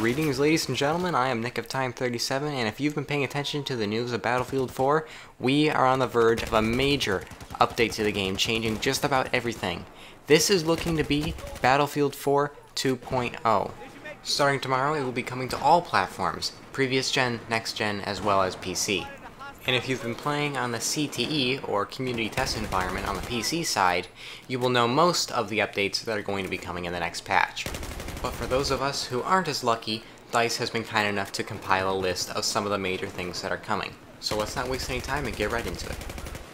Greetings, ladies and gentlemen, I am Nick of Time 37, and if you've been paying attention to the news of Battlefield 4, we are on the verge of a major update to the game, changing just about everything. This is looking to be Battlefield 4 2.0. Starting tomorrow, it will be coming to all platforms, previous gen, next gen, as well as PC. And if you've been playing on the CTE, or Community Test Environment on the PC side, you will know most of the updates that are going to be coming in the next patch. But for those of us who aren't as lucky, DICE has been kind enough to compile a list of some of the major things that are coming. So let's not waste any time and get right into it.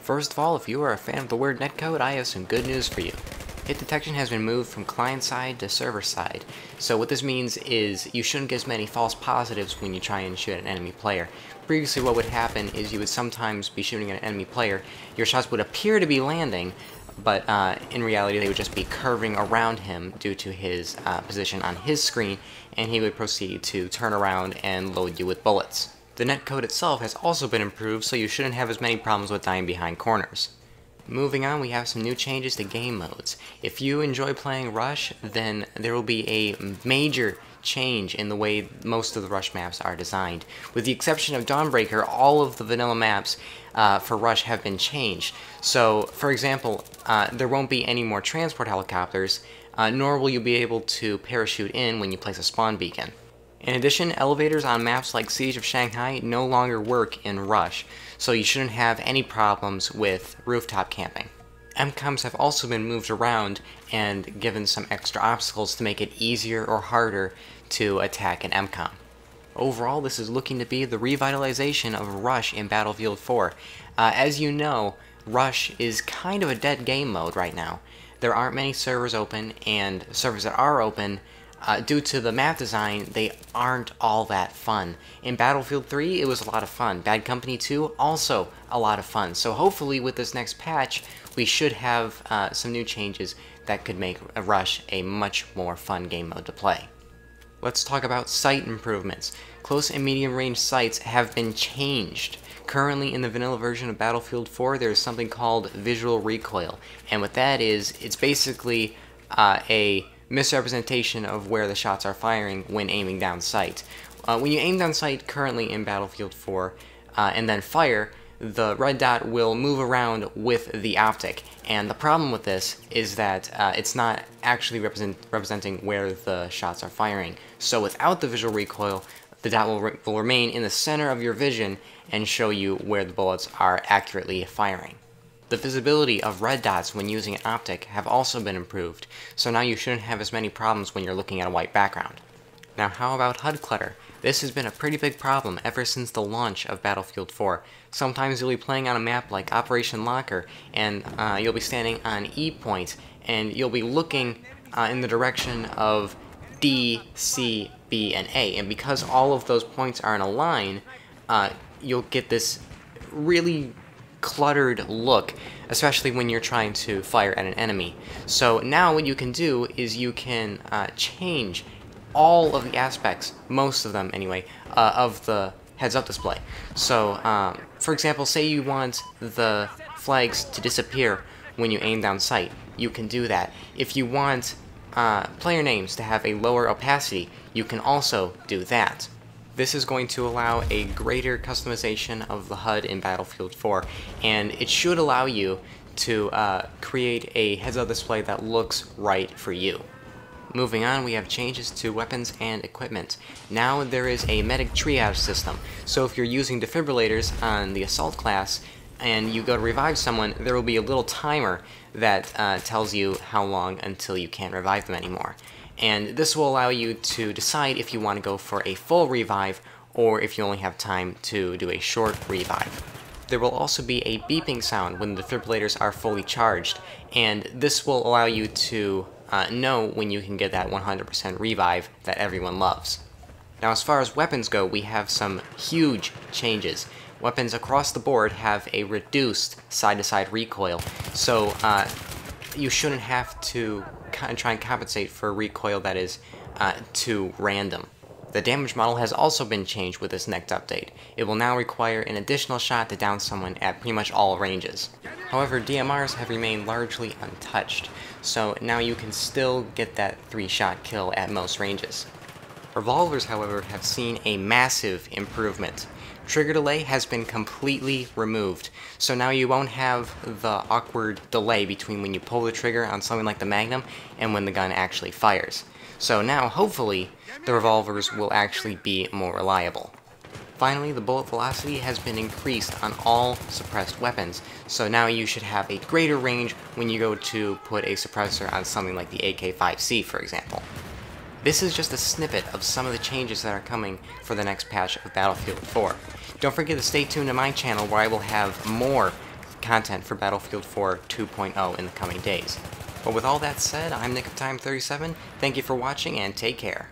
First of all, if you are a fan of the word netcode, I have some good news for you. Hit detection has been moved from client side to server side. So what this means is you shouldn't get as many false positives when you try and shoot at an enemy player. Previously what would happen is you would sometimes be shooting at an enemy player, your shots would appear to be landing, but in reality they would just be curving around him due to his position on his screen, and he would proceed to turn around and load you with bullets. The netcode itself has also been improved, so you shouldn't have as many problems with dying behind corners. Moving on, we have some new changes to game modes. If you enjoy playing Rush, then there will be a major change in the way most of the Rush maps are designed. With the exception of Dawnbreaker, all of the vanilla maps for Rush have been changed. So, for example, there won't be any more transport helicopters, nor will you be able to parachute in when you place a spawn beacon. In addition, elevators on maps like Siege of Shanghai no longer work in Rush, so you shouldn't have any problems with rooftop camping. MCOMs have also been moved around and given some extra obstacles to make it easier or harder to attack an MCOM. Overall, this is looking to be the revitalization of Rush in Battlefield 4. As you know, Rush is kind of a dead game mode right now. There aren't many servers open, and servers that are open, due to the map design, they aren't all that fun. In Battlefield 3, it was a lot of fun. Bad Company 2, also a lot of fun. So hopefully with this next patch, we should have some new changes that could make Rush a much more fun game mode to play. Let's talk about sight improvements. Close and medium range sights have been changed. Currently in the vanilla version of Battlefield 4, there's something called visual recoil. And what that is, it's basically a misrepresentation of where the shots are firing when aiming down sight. When you aim down sight currently in Battlefield 4 and then fire, the red dot will move around with the optic, and the problem with this is that it's not actually representing where the shots are firing. So without the visual recoil, the dot will remain in the center of your vision and show you where the bullets are accurately firing. The visibility of red dots when using an optic have also been improved, so now you shouldn't have as many problems when you're looking at a white background. Now how about HUD clutter? This has been a pretty big problem ever since the launch of Battlefield 4. Sometimes you'll be playing on a map like Operation Locker, and you'll be standing on E points, and you'll be looking in the direction of D, C, B, and A, and because all of those points are in a line, you'll get this really cluttered look, especially when you're trying to fire at an enemy. So now what you can do is you can change all of the aspects, most of them anyway, of the heads-up display. So, for example, say you want the flags to disappear when you aim down sight, you can do that. If you want player names to have a lower opacity, you can also do that. This is going to allow a greater customization of the HUD in Battlefield 4, and it should allow you to create a heads-up display that looks right for you. Moving on, we have changes to weapons and equipment. Now there is a medic triage system, so if you're using defibrillators on the assault class and you go to revive someone, there will be a little timer that tells you how long until you can't revive them anymore. And this will allow you to decide if you want to go for a full revive or if you only have time to do a short revive. There will also be a beeping sound when the defibrillators are fully charged, and this will allow you to know when you can get that 100% revive that everyone loves. Now as far as weapons go, we have some huge changes. Weapons across the board have a reduced side-to-side recoil, so you shouldn't have to try and compensate for recoil that is too random. The damage model has also been changed with this next update. It will now require an additional shot to down someone at pretty much all ranges. However, DMRs have remained largely untouched, so now you can still get that 3-shot kill at most ranges. Revolvers, however, have seen a massive improvement. Trigger delay has been completely removed, so now you won't have the awkward delay between when you pull the trigger on something like the Magnum and when the gun actually fires. So now, hopefully, the revolvers will actually be more reliable. Finally, the bullet velocity has been increased on all suppressed weapons, so now you should have a greater range when you go to put a suppressor on something like the AK-5C, for example. This is just a snippet of some of the changes that are coming for the next patch of Battlefield 4. Don't forget to stay tuned to my channel where I will have more content for Battlefield 4 2.0 in the coming days. But with all that said, I'm Nick of Time 37, thank you for watching and take care.